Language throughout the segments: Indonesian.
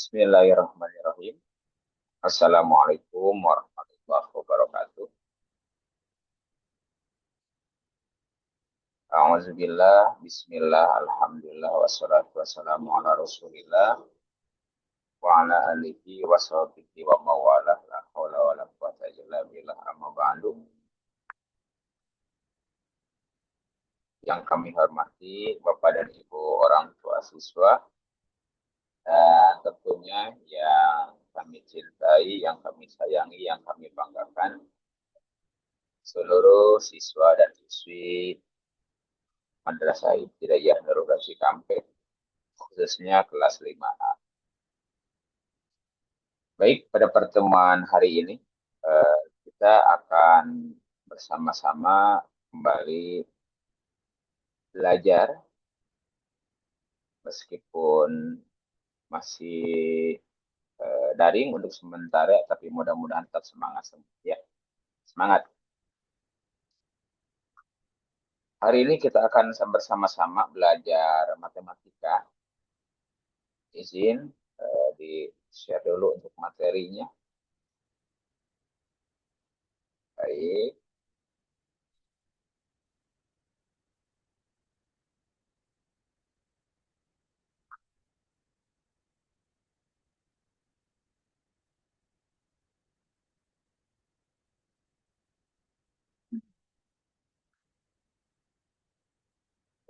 Bismillahirrahmanirrahim. Assalamualaikum warahmatullahi wabarakatuh. Alhamdulillah, bismillah, alhamdulillah, wassalatu wassalamu ala rasulillah, wa ala alihi wa sahbihi wa mawalah, la hawla wa la quwata illa billah, amma ba'du. Yang kami hormati Bapak dan Ibu orang tua siswa, dan tentunya yang kami cintai, yang kami sayangi, yang kami banggakan, seluruh siswa dan siswi Madrasah Ibtidaiyah Nurul Cikampek, khususnya kelas 5A. Baik, pada pertemuan hari ini kita akan bersama-sama kembali belajar meskipun masih daring untuk sementara, tapi mudah-mudahan tetap semangat ya. Semangat. Hari ini kita akan bersama-sama belajar matematika. Izin di-share dulu untuk materinya. Baik.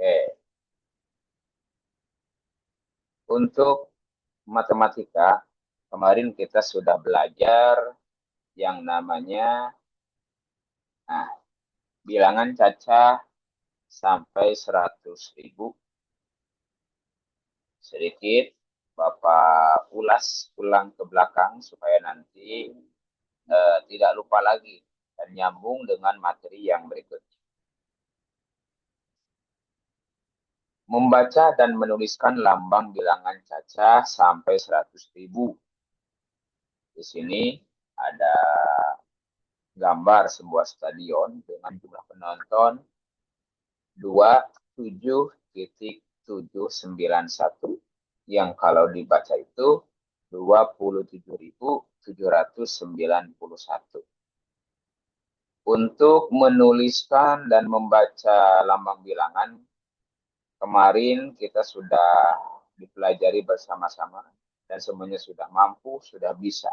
Oke. Untuk matematika, kemarin kita sudah belajar yang namanya bilangan cacah sampai 100.000. Sedikit Bapak ulang ke belakang supaya nanti tidak lupa lagi dan nyambung dengan materi yang berikutnya. Membaca dan menuliskan lambang bilangan cacah sampai 100.000. Di sini ada gambar sebuah stadion dengan jumlah penonton 27.791 yang kalau dibaca itu 27.791. Untuk menuliskan dan membaca lambang bilangan, kemarin kita sudah dipelajari bersama-sama dan semuanya sudah mampu, sudah bisa,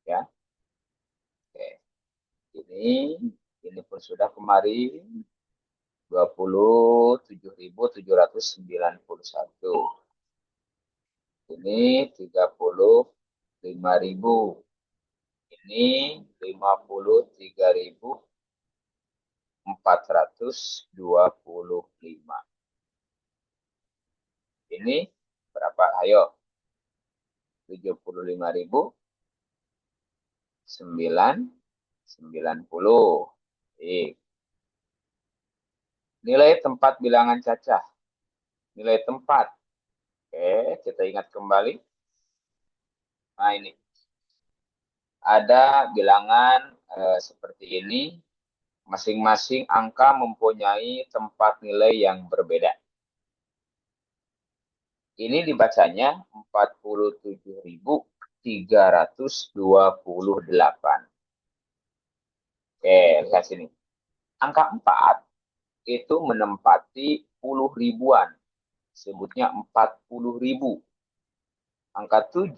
ya. Oke. Ini pun sudah kemarin 27.791. Ini 35.000. Ini 53.425. Ini berapa? Ayo. 75.990. Nilai tempat bilangan cacah. Nilai tempat. Oke, kita ingat kembali. Nah, ini. Ada bilangan seperti ini. Masing-masing angka mempunyai tempat nilai yang berbeda. Ini dibacanya 47.328. Oke, lihat sini. Angka 4 itu menempati puluh ribuan. Sebutnya 40.000. Angka 7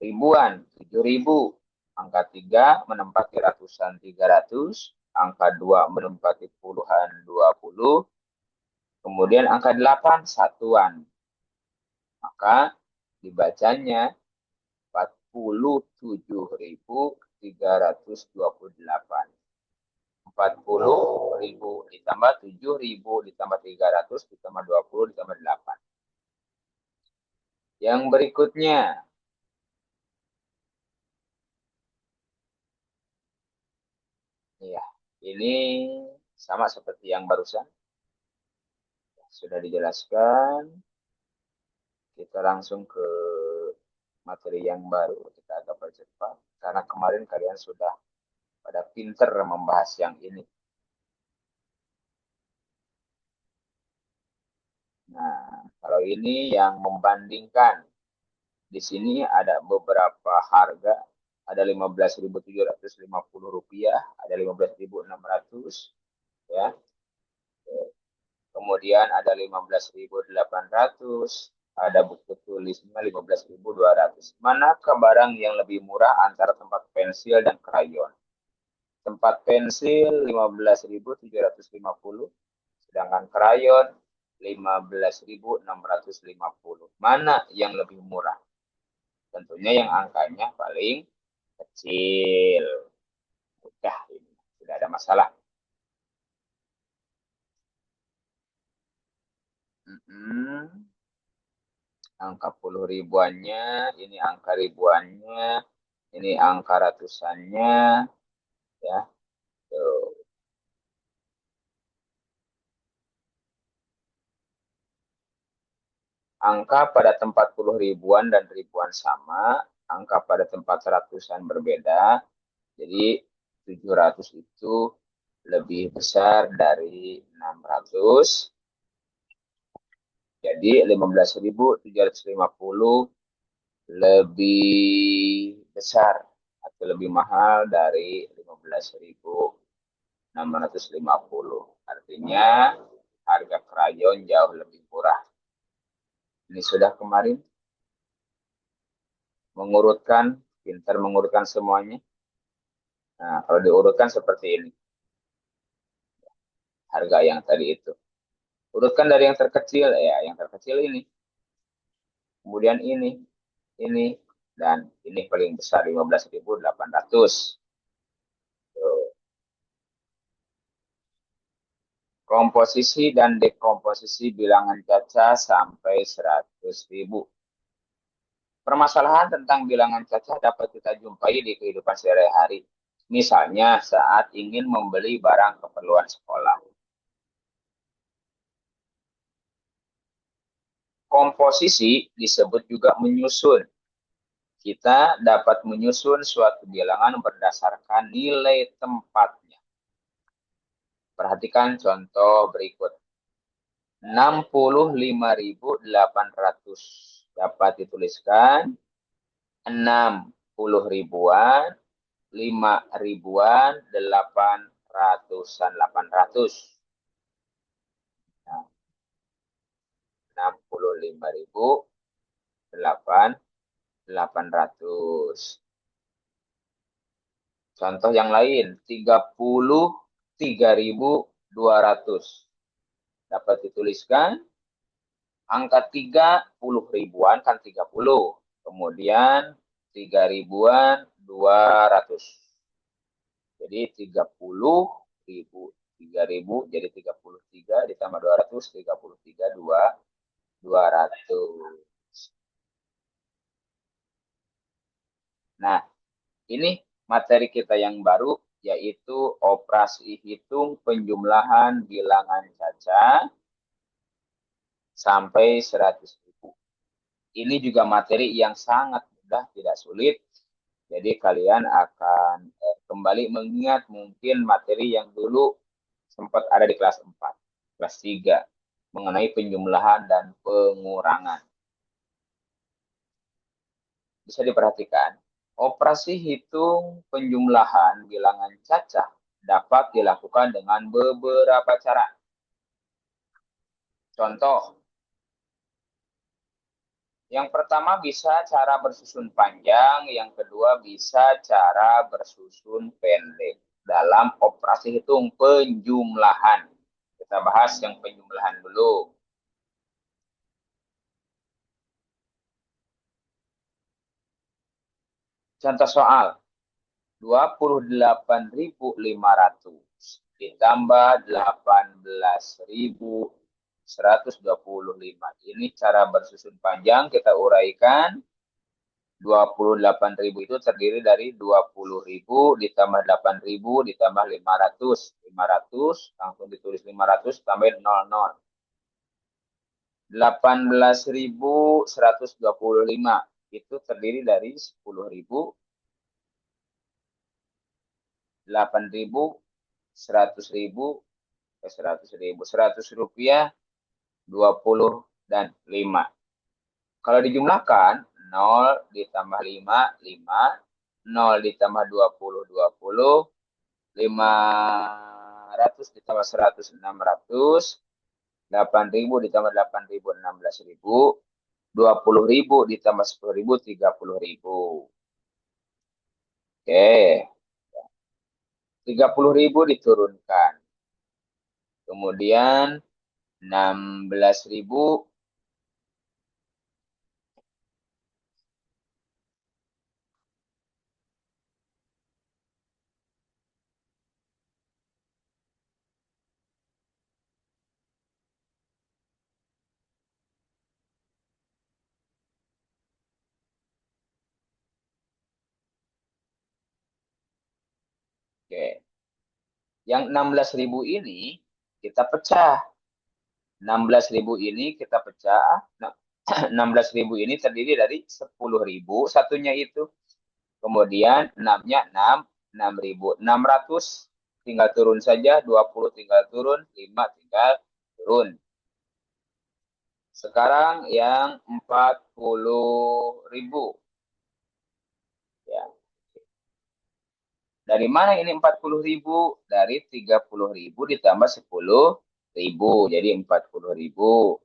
ribuan, 7.000. Angka 3 menempati ratusan, 300. Angka 2 menempati puluhan, 20. Kemudian angka 8 satuan. Maka dibacanya 47.328. 40.000 ditambah 7.000 ditambah 300 ditambah 20 ditambah 8. Yang berikutnya. Ya, ini sama seperti yang barusan. Sudah dijelaskan. Kita langsung ke materi yang baru. Kita agak percepat. Karena kemarin kalian sudah pada pinter membahas yang ini. Nah, kalau ini yang membandingkan di sini ada beberapa harga, ada Rp15.750, ada Rp15.600, ya. Kemudian ada 15.800, ada buku tulisnya 15.200. Manakah barang yang lebih murah antara tempat pensil dan krayon? Tempat pensil 15.750, sedangkan krayon 15.650. Mana yang lebih murah? Tentunya yang angkanya paling kecil. Udah, ini tidak ada masalah. Angka puluh ribuannya, ini angka ribuannya, ini angka ratusannya, ya. Tuh. Angka pada tempat puluh ribuan dan ribuan sama, angka pada tempat ratusan berbeda. Jadi 700 itu lebih besar dari 600. Jadi 15.750 lebih besar atau lebih mahal dari 15.650. Artinya harga krayon jauh lebih murah. Ini sudah kemarin mengurutkan, pintar mengurutkan semuanya. Nah, kalau diurutkan seperti ini. Harga yang tadi itu. Urutkan dari yang terkecil, ya yang terkecil ini. Kemudian ini, dan ini paling besar 15.800. Komposisi dan dekomposisi bilangan caca sampai 100.000. Permasalahan tentang bilangan caca dapat kita jumpai di kehidupan sehari-hari. Misalnya saat ingin membeli barang keperluan sekolah. Komposisi disebut juga menyusun. Kita dapat menyusun suatu bilangan berdasarkan nilai tempatnya. Perhatikan contoh berikut. 65.800 dapat dituliskan 60 ribuan, 5 ribuan, 800-an, 800. 65.800. Contoh yang lain, 33.200. Dapat dituliskan angka 30 ribuan kan 30. Kemudian 3 ribuan 200. Jadi 30 ribu, 3 ribu jadi 33 ditambah 200, 33 200. Nah, ini materi kita yang baru, yaitu operasi hitung penjumlahan bilangan caca sampai 100.000. Ini juga materi yang sangat mudah, tidak sulit. Jadi kalian akan kembali mengingat mungkin materi yang dulu sempat ada di kelas 4, kelas 3, mengenai penjumlahan dan pengurangan. Bisa diperhatikan, operasi hitung penjumlahan bilangan cacah dapat dilakukan dengan beberapa cara. Contoh, yang pertama bisa cara bersusun panjang, yang kedua bisa cara bersusun pendek dalam operasi hitung penjumlahan. Kita bahas yang penjumlahan dulu. Contoh soal, 28.500 ditambah 18.125. Ini cara bersusun panjang, kita uraikan. 28.000 itu terdiri dari 20.000 ditambah 8.000 ditambah 500. 500 langsung ditulis 500 tambahin 00. 18.125 itu terdiri dari 10.000, 8.000, 100.000, 100 rupiah, 20 dan 5. Kalau dijumlahkan 0 ditambah 5, 5. 0 ditambah 20, 20. 500 ditambah 100, 600. 8.000 ditambah 8.000, 16.000. 20.000 ditambah 10.000, 30.000. Oke. 30.000 diturunkan. Kemudian 16.000. Oke. Yang 16.000 ini kita pecah. 16.000 ini kita pecah. Nah, 16.000 ini terdiri dari 10.000 satunya itu. Kemudian 6-nya 6, 6.000. 600 tinggal turun saja, 20 tinggal turun, 5 tinggal turun. Sekarang yang 40.000. Ya. Dari mana ini 40.000? Dari 30.000 ditambah 10.000. Jadi 40.000.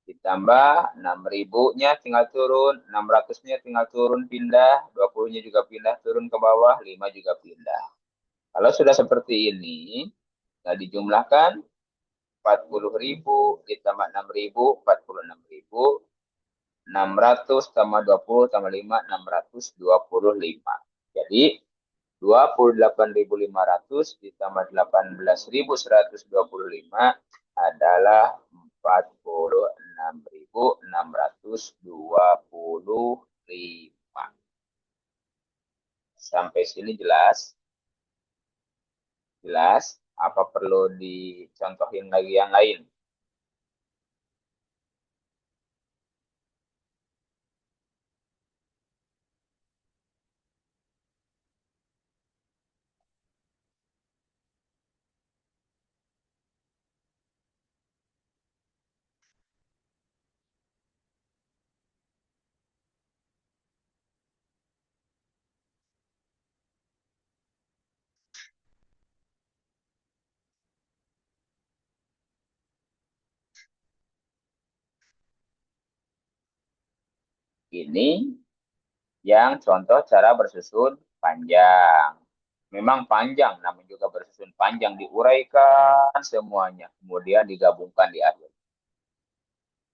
Ditambah 6.000-nya tinggal turun, 600-nya tinggal turun pindah, 20-nya juga pindah turun ke bawah, 5 juga pindah. Kalau sudah seperti ini, nah dijumlahkan 40.000 ditambah 6.000, 46.000. 600 tambah 20 tambah 5, 625. Jadi 28.500 ditambah 18.125 adalah 46.625. Sampai sini jelas? Jelas? Apa perlu dicontohin lagi yang lain? Ini yang contoh cara bersusun panjang. Memang panjang, namun juga bersusun panjang, diuraikan semuanya, kemudian digabungkan di akhir.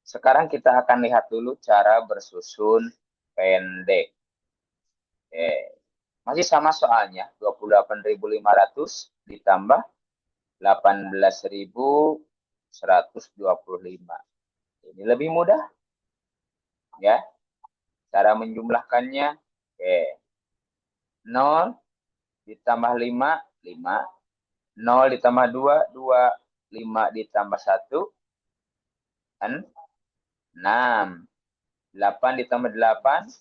Sekarang kita akan lihat dulu cara bersusun pendek. Masih sama soalnya, 28.500 ditambah 18.125. Ini lebih mudah, ya. Cara menjumlahkannya, 0 ditambah 5, 5. 0 ditambah 2, 2. 5 ditambah 1, 6. 8 ditambah 8,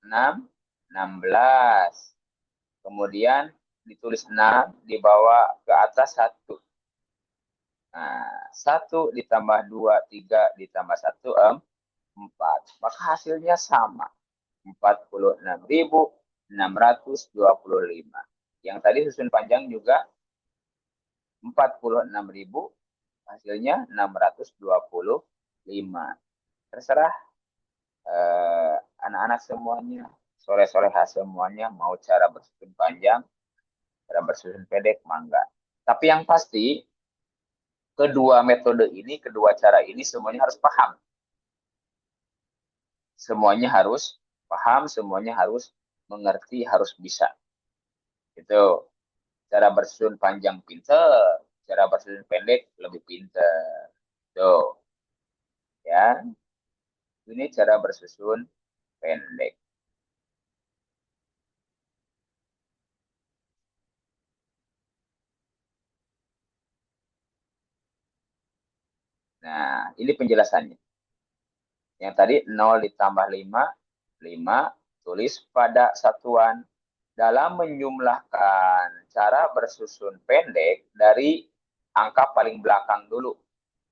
6. 16. Kemudian ditulis 6, dibawa ke atas 1. Nah, 1 ditambah 2, 3 ditambah 1, 4. Maka hasilnya sama. 46.625. Yang tadi susun panjang juga 46.000, hasilnya 625. Terserah anak-anak semuanya, sore-sore semuanya mau cara bersusun panjang, cara bersusun pendek, mangga. Tapi yang pasti kedua metode ini, kedua cara ini semuanya harus paham. Semuanya harus paham, semuanya harus mengerti, harus bisa. Itu cara bersusun panjang pinter, cara bersusun pendek lebih pinter. Tuh, ya. Ini cara bersusun pendek. Nah, ini penjelasannya. Yang tadi 0 ditambah 5, 5, tulis pada satuan. Dalam menjumlahkan cara bersusun pendek dari angka paling belakang dulu.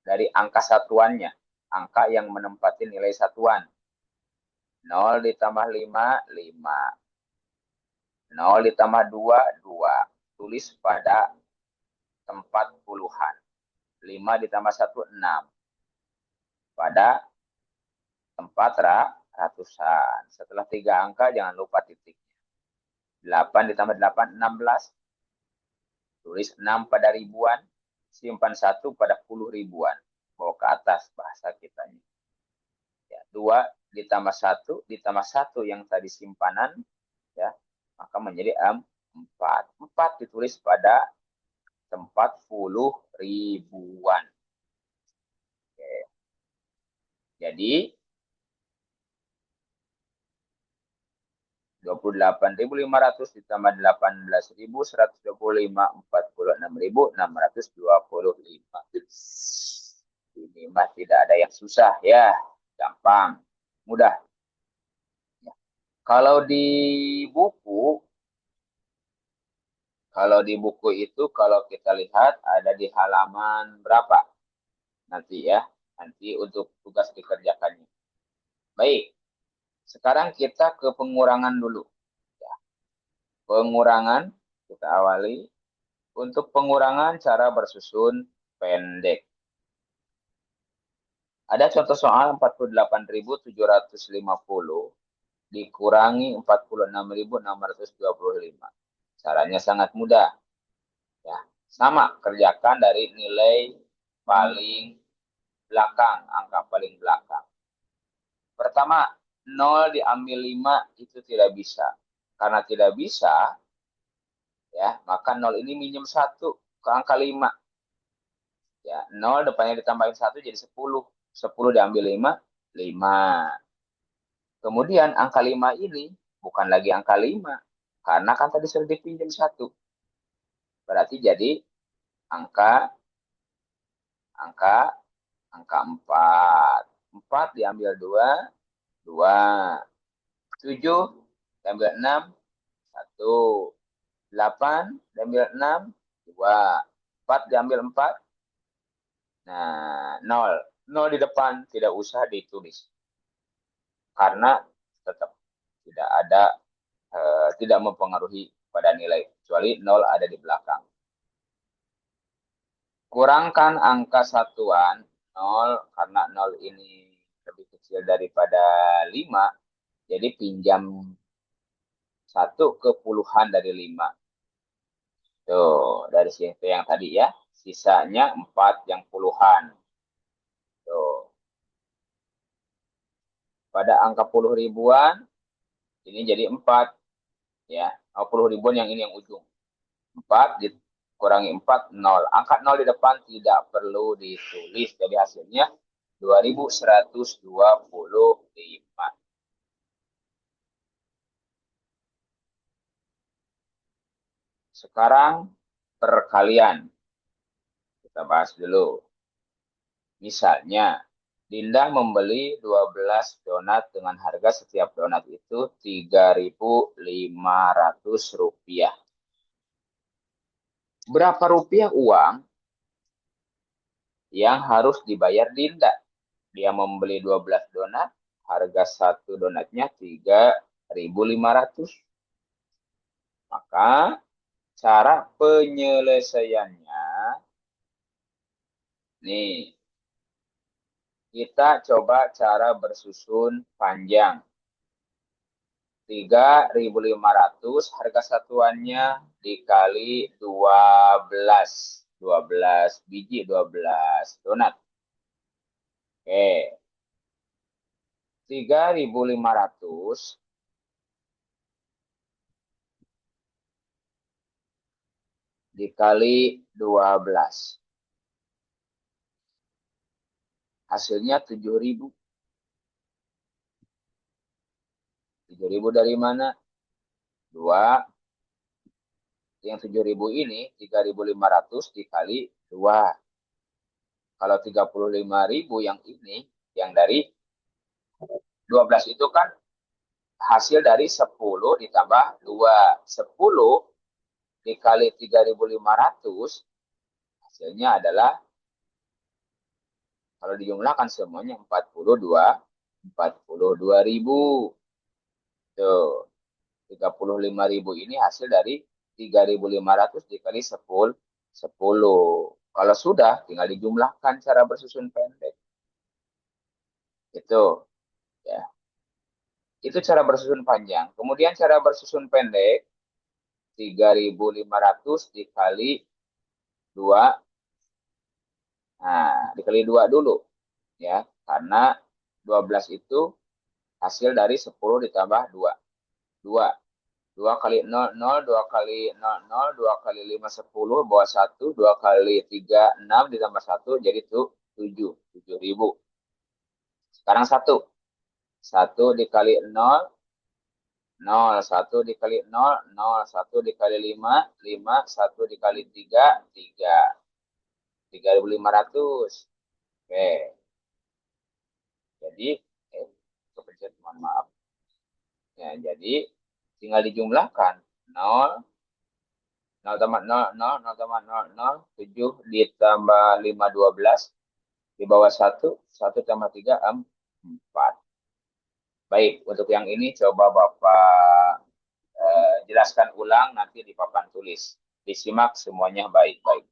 Dari angka satuannya. Angka yang menempati nilai satuan. 0 ditambah 5, 5. 0 ditambah 2, 2. Tulis pada tempat puluhan. 5 ditambah 1, 6. Pada tempat ratusan. Setelah 3 angka, jangan lupa titiknya. 8 ditambah 8, 16. Tulis 6 pada ribuan. Simpan 1 pada puluh ribuan. Bawa ke atas bahasa kitanya. Ya, 2 ditambah 1 yang tadi simpanan, ya, maka menjadi 4. 4 ditulis pada tempat puluh ribuan. Oke. Jadi 28.500 ditambah 18.125, 46.625. Ini mah tidak ada yang susah ya, gampang, mudah. Kalau di buku itu kalau kita lihat ada di halaman berapa? Nanti ya, nanti untuk tugas dikerjakannya. Baik, sekarang kita ke pengurangan dulu. Ya. Pengurangan, kita awali. Untuk pengurangan cara bersusun pendek. Ada contoh soal 48.750 dikurangi 46.625. Caranya sangat mudah. Ya, sama, kerjakan dari nilai paling belakang, angka paling belakang. Pertama, 0 diambil 5 itu tidak bisa. Karena tidak bisa, ya, maka 0 ini minjem 1 ke angka 5. Ya, 0 depannya ditambahin 1 jadi 10. 10 diambil 5, 5. Kemudian angka 5 ini bukan lagi angka 5. Karena kan tadi sudah dipinjam 1. Berarti jadi angka 4. 4 diambil 2, 2. 7 diambil 6, 1. 8 diambil 6, 2. 4 diambil 4. Nah, 0. 0 di depan tidak usah ditulis. Karena tetap tidak ada, tidak mempengaruhi pada nilai. Kecuali 0 ada di belakang. Kurangkan angka satuan 0, karena 0 ini lebih kecil daripada 5. Jadi pinjam 1 ke puluhan dari 5. Tuh, dari sini yang tadi ya. Sisanya 4 yang puluhan. Tuh. Pada angka puluh ribuan, ini jadi 4. Ya, 10 ribuan yang ini yang ujung. 4 dikurangi 4, 0. Angka 0 di depan tidak perlu ditulis. Jadi hasilnya 2.125. Sekarang perkalian. Kita bahas dulu. Misalnya, Dinda membeli 12 donat dengan harga setiap donat itu Rp3.500. Berapa rupiah uang yang harus dibayar Dinda? Dia membeli 12 donat, harga satu donatnya 3.500. Maka cara penyelesaiannya, nih, kita coba cara bersusun panjang. 3.500 harga satuannya dikali 12. 12 biji, 12 donat. Oke. 3.500 dikali 12. Hasilnya 7.000. 7.000 dari mana? 2. Yang 7.000 ini 3.500 dikali 2. Kalau 35.000 yang ini, yang dari 12 itu kan hasil dari 10 ditambah 2. 10 dikali 3.500 hasilnya adalah, kalau dijumlahkan semuanya 42 42.000. Tuh, 35.000 ini hasil dari 3.500 dikali 10. Kalau sudah, tinggal dijumlahkan cara bersusun pendek. Itu, ya. Itu cara bersusun panjang. Kemudian cara bersusun pendek, 3.500 dikali 2. Nah, dikali 2 dulu. Ya, karena 12 itu hasil dari 10 ditambah 2. 2. 2 kali 0, 0, 2 kali 0, 0, 2 kali 5, 10, bawah 1, 2 kali 3, 6, ditambah 1, jadi itu 7, 7.000. Sekarang 1. 1 dikali 0, 0, 1 dikali 0, 0, 1 dikali 5, 5, 1 dikali 3, 3. 3.500. Oke, jadi, kepencet, mohon maaf. Ya, jadi tinggal dijumlahkan. 0, 0 tambah 0, 0, 0 tambah 0, 0, 7 ditambah 5, 12. Di bawah 1, 1 tambah 3, 4. Baik, untuk yang ini coba Bapak jelaskan ulang nanti di papan tulis. Disimak semuanya baik-baik.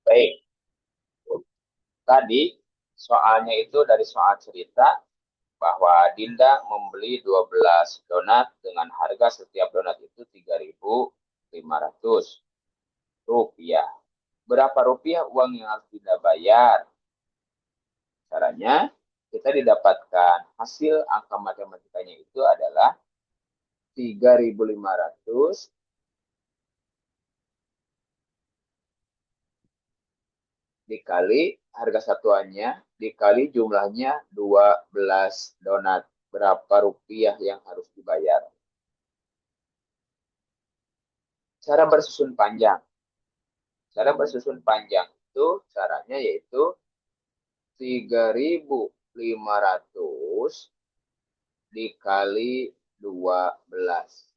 Baik, tadi soalnya itu dari soal cerita bahwa Dinda membeli 12 donat dengan harga setiap donat itu 3.500 rupiah. Berapa rupiah uang yang harus Dinda bayar? Caranya, kita didapatkan hasil angka matematikanya itu adalah 3.500 dikali harga satuannya, dikali jumlahnya 12 donat. Berapa rupiah yang harus dibayar? Cara bersusun panjang. Cara bersusun panjang itu caranya yaitu 3.500 dikali 12.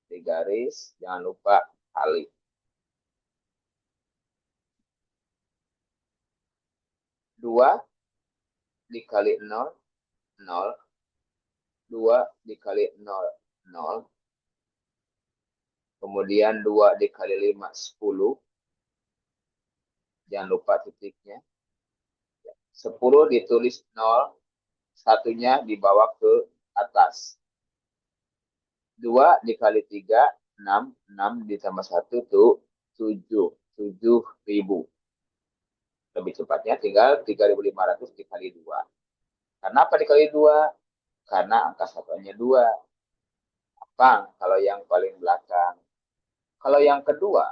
Di garis, jangan lupa kali. 2 dikali 0, 0. 2 dikali 0, 0. Kemudian 2 dikali 5, 10. Jangan lupa titiknya. 10 ditulis 0, satunya dibawa ke atas. 2 dikali 3, 6. 6 ditambah 1 itu 7. 7.000. Lebih cepatnya tinggal 3.500 dikali 2. Kenapa dikali 2? Karena angka satuannya 2. Apa? Kalau yang paling belakang. Kalau yang kedua,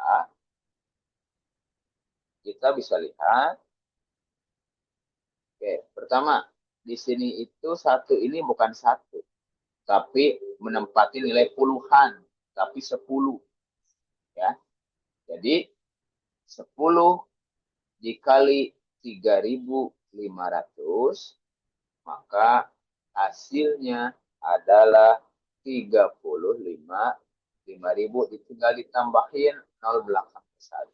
kita bisa lihat. Oke, pertama, di sini itu satu ini bukan satu, tapi menempati nilai puluhan, tapi 10. Ya. Jadi 10 dikali 3.500, maka hasilnya adalah 35. 5.000 tinggal ditambahin 0 belakang ke 1.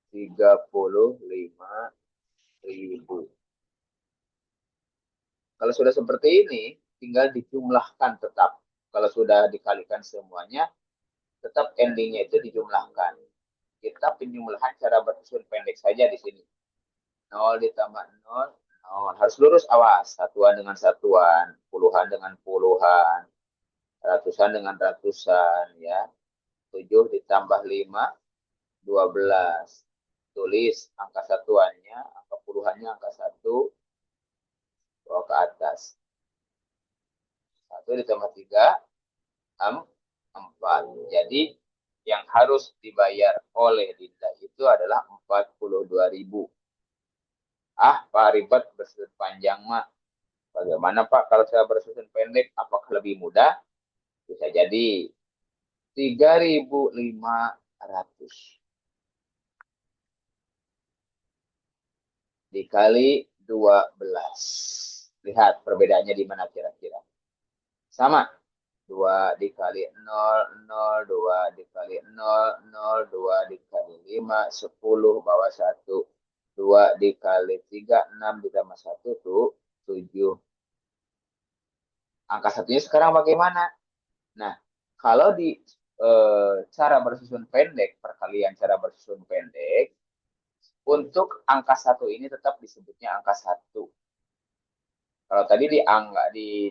35.000. Kalau sudah seperti ini, tinggal dijumlahkan tetap. Kalau sudah dikalikan semuanya, tetap endingnya itu dijumlahkan. Kita penjumlahan cara bersusun pendek saja di sini. 0 ditambah 0, 0. Harus lurus, awas. Satuan dengan satuan, puluhan dengan puluhan, ratusan dengan ratusan. Ya. 7 ditambah 5, 12. Tulis angka satuannya, angka puluhannya angka 1, bawa ke atas. 1 ditambah 3, 4. Jadi yang harus dibayar oleh Dinda itu adalah 42.000. Pak ribet bersusun panjang mah. Bagaimana Pak kalau saya bersusun pendek? Apakah lebih mudah? Bisa jadi 3.500 dikali 12. Lihat perbedaannya di mana kira-kira. Sama. 2 dikali 0, 0, 2 dikali 0, 0, 2 dikali 5, 10, bawah 1. 2 dikali 3, 6 ditambah 1 itu 7. Angka satunya sekarang bagaimana? Nah, kalau di cara bersusun pendek, perkalian cara bersusun pendek, untuk angka 1 ini tetap disebutnya angka 1. Kalau tadi di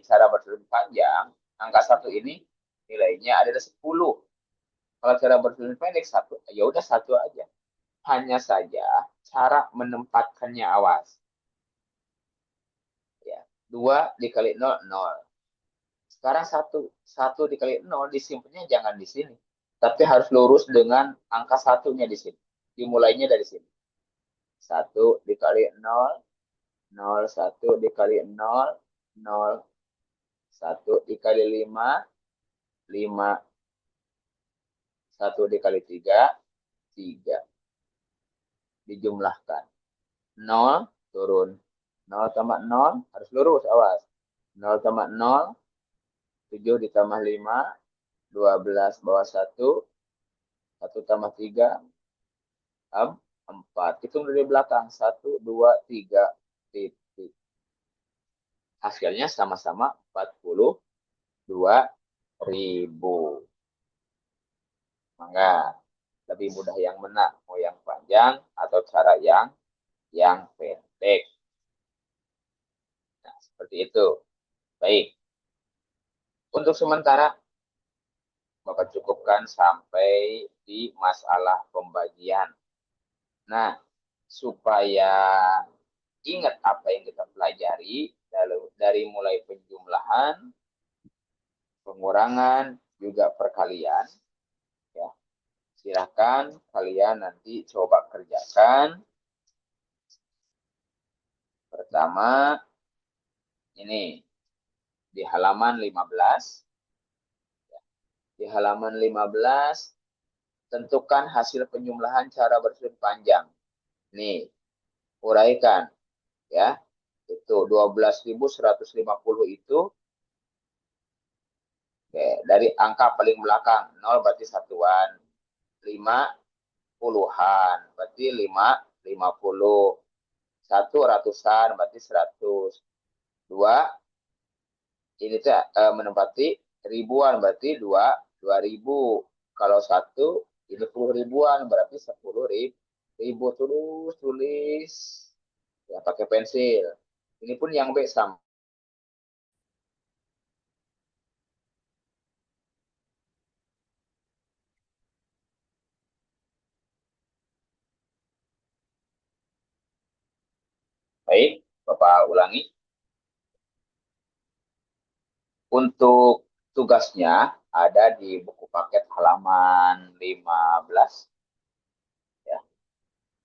cara bersusun panjang, angka 1 ini nilainya adalah 10. Kalau cara bersusun pendek 1, ya udah 1 aja. Hanya saja cara menempatkannya, awas. Ya, 2 dikali 0, 0. Sekarang 1 dikali 0 disimpannya jangan di sini. Tapi harus lurus dengan angka satunya di sini. Dimulainya dari sini. 1 dikali 0, 0, 1 dikali 0, 0, 1 dikali 5, 5, 1 dikali 3, 3. Dijumlahkan. 0 turun. 0 tambah 0 harus lurus, awas. 0 tambah 0, 7 ditambah 5, 12 bawah 1, 1 tambah 3, 4. Hitung dari belakang. 1, 2, 3, titik. Hasilnya sama-sama 42.000. Maka lebih mudah yang mana? Mau yang panjang atau cara yang pendek. Nah, seperti itu. Baik. Untuk sementara, Bapak cukupkan sampai di masalah pembagian. Nah, supaya ingat apa yang kita pelajari dari mulai penjumlahan, pengurangan, juga perkalian, ya. Silahkan kalian nanti coba kerjakan. Pertama, ini di halaman 15. Di halaman 15, tentukan hasil penjumlahan cara bersusun panjang. Nih, uraikan ya. Itu 12.150 itu dari angka paling belakang 0 berarti satuan, 5 puluhan berarti 50, 1 ratusan berarti 100, 2 ini tuh menempati ribuan berarti 2.000. Kalau 1 ini 10 ribuan berarti 10 ribu. Terus tulis ya pakai pensil. Ini pun yang B sama. Baik, Bapak ulangi. Untuk tugasnya ada di buku paket halaman 15. Ya.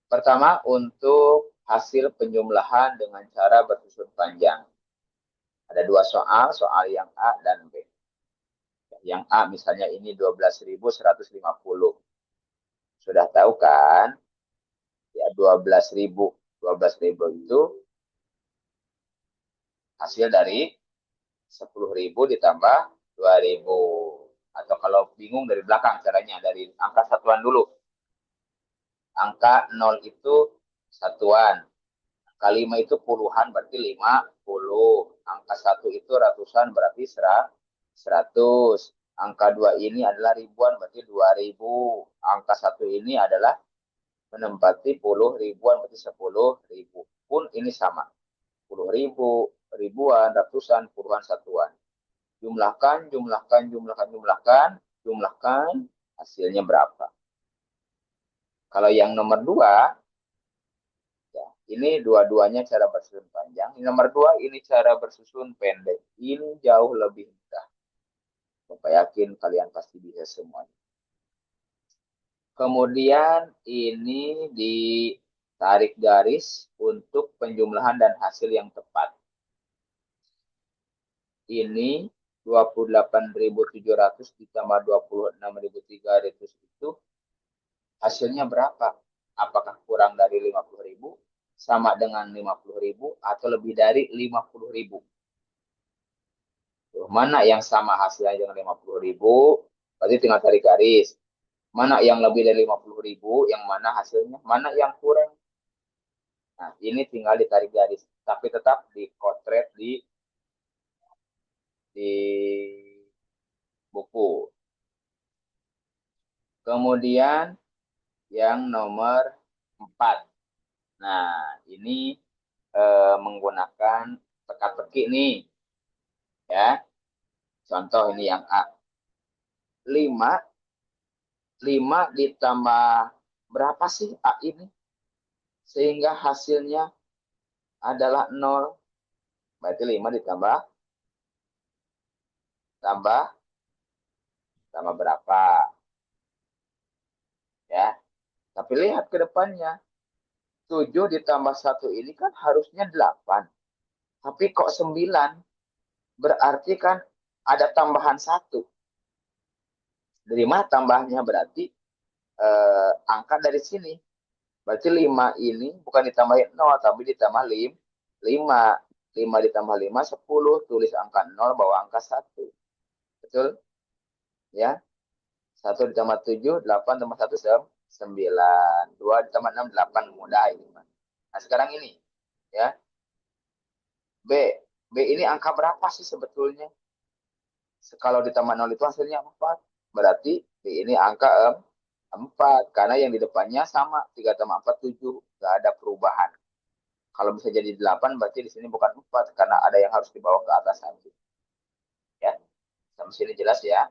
Pertama, untuk hasil penjumlahan dengan cara bersusun panjang. Ada 2 soal, soal yang A dan B. Yang A misalnya ini 12.150. Sudah tahu kan? Ya 12.000. 12.000 itu hasil dari 10.000 ditambah 2.000. Atau kalau bingung dari belakang caranya, dari angka satuan dulu. Angka 0 itu satuan. Angka 5 itu puluhan berarti 50. Angka 1 itu ratusan berarti 100. Angka 2 ini adalah ribuan berarti 2.000. Angka 1 ini adalah menempati puluh ribuan berarti 10.000. Pun ini sama. 10.000, ribuan, ratusan, puluhan, satuan. Jumlahkan, jumlahkan, jumlahkan, jumlahkan, jumlahkan, hasilnya berapa. Kalau yang nomor 2, ya, ini dua-duanya cara bersusun panjang. Ini nomor 2, ini cara bersusun pendek. Ini jauh lebih mudah. Bapak yakin kalian pasti bisa semuanya. Kemudian ini ditarik garis untuk penjumlahan dan hasil yang tepat. Ini 28.700 ditambah 26.300 itu hasilnya berapa? Apakah kurang dari 50.000, sama dengan 50.000, atau lebih dari 50.000? Mana yang sama hasilnya dengan 50.000? Berarti tinggal tarik garis. Mana yang lebih dari 50.000? Yang mana hasilnya? Mana yang kurang? Nah, ini tinggal ditarik garis. Tapi tetap dikotret di buku. Kemudian yang nomor 4. Nah, ini menggunakan teka-teki nih. Ya. Contoh ini yang A. 5 ditambah berapa sih A ini? Sehingga hasilnya adalah 0. Berarti 5 ditambah tambah berapa? Ya. Tapi lihat ke depannya. 7 ditambah 1 ini kan harusnya 8. Tapi kok 9? Berarti kan ada tambahan 1. Dari mana tambahnya? Berarti angka dari sini. Berarti 5 ini bukan ditambahin 0, tapi ditambah 5. 5 ditambah 5, 10. Tulis angka 0, bawa angka 1. Betul? Ya. 1 ditambah 7, 8 tambah 1, 9. 2 ditambah 6, 8. Mudah ini. Nah, sekarang ini. Ya. B. B ini angka berapa sih sebetulnya? Kalau ditambah 0 itu hasilnya 4. Berarti B ini angka 4. Karena yang di depannya sama. 3 tambah 4, 7. Nggak ada perubahan. Kalau bisa jadi 8, berarti di sini bukan 4. Karena ada yang harus dibawa ke atas nanti. Ya. Sampai sini jelas ya.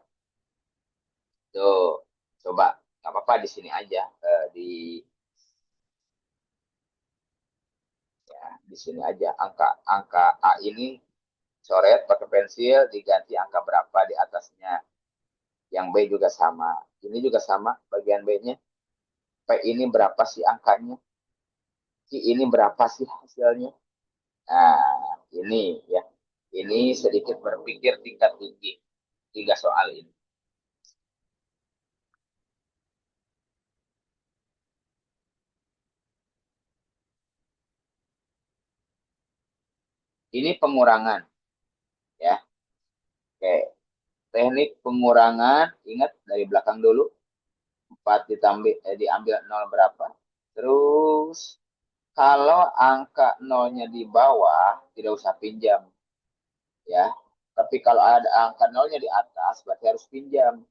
Tuh. Coba. Nggak apa-apa di sini aja. Di sini aja. Angka A ini coret pakai pensil, diganti angka berapa di atasnya. Yang B juga sama. Ini juga sama bagian B-nya. P ini berapa sih angkanya? Q ini berapa sih hasilnya? Nah, ini ya. Ini sedikit berpikir tingkat tinggi. Tiga soal ini. Ini pengurangan ya. Oke. Teknik pengurangan, ingat dari belakang dulu. 4 diambil 0 berapa. Terus kalau angka nolnya di bawah, tidak usah pinjam. Ya. Tapi kalau ada angka nolnya di atas, berarti harus pinjam.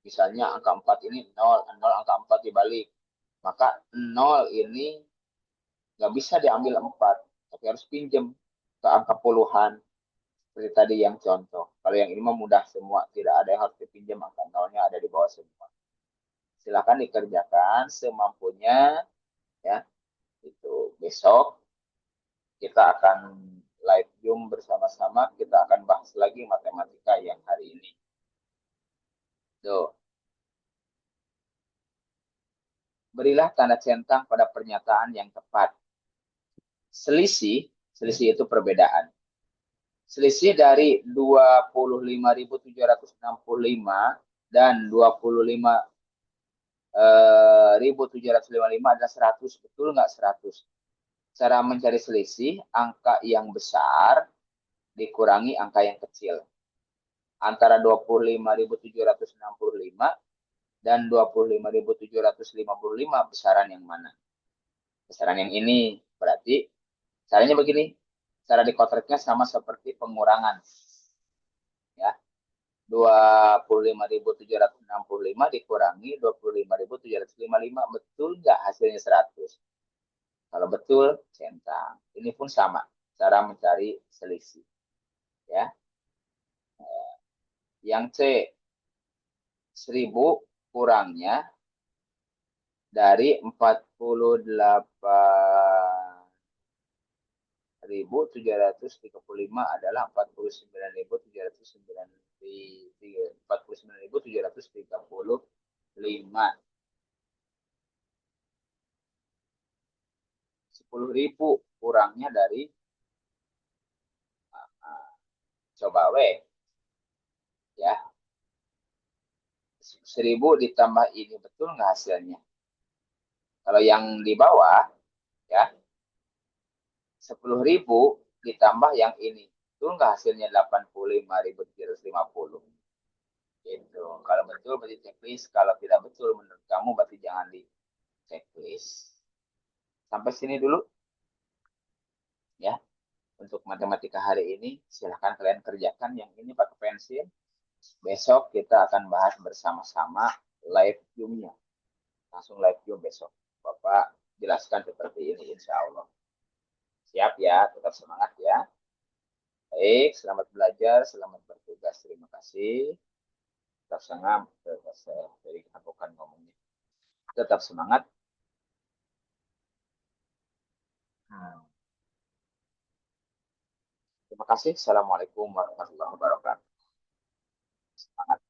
Misalnya angka 4 ini 0, 0 angka 4 dibalik. Maka 0 ini nggak bisa diambil 4, tapi harus pinjam ke angka puluhan. Seperti tadi yang contoh. Kalau yang ini mah mudah semua, tidak ada yang harus dipinjam, angka nolnya ada di bawah semua. Silakan dikerjakan semampunya ya. Itu besok kita akan live Zoom bersama-sama, kita akan bahas lagi matematika yang hari ini. Tuh. Berilah tanda centang pada pernyataan yang tepat. Selisih, selisih itu perbedaan. Selisih dari 25.765 dan 25.755 adalah 100. Betul nggak 100? Cara mencari selisih, angka yang besar dikurangi angka yang kecil. Antara 25.765 dan 25.755 besaran yang mana? Besaran yang ini. Berarti caranya begini. Cara dikontraknya sama seperti pengurangan. Ya. 25.765 dikurangi 25.755. Betul nggak hasilnya 100? Kalau betul, centang. Ini pun sama. Cara mencari selisih. Ya. Yang C, 1000 kurangnya dari 48.735 adalah 49.735. 10.000 kurangnya dari coba we ya, 1000 ditambah ini betul nggak hasilnya? Kalau yang di bawah ya, 10.000 ditambah yang ini betul nggak hasilnya? 85.750. Gitu. Kalau betul berarti checklist, kalau tidak betul menurut kamu berarti jangan di checklist. Sampai sini dulu ya untuk matematika hari ini. Silahkan kalian kerjakan yang ini pakai pensil. Besok kita akan bahas bersama-sama live Zoom-nya. Langsung live Zoom besok. Bapak jelaskan seperti ini insya Allah. Siap ya, tetap semangat ya. Baik, selamat belajar, selamat bertugas. Terima kasih. Tetap semangat. Jadi aku kan ngomongnya. Tetap semangat. Terima kasih. Assalamualaikum warahmatullahi wabarakatuh. Semangat.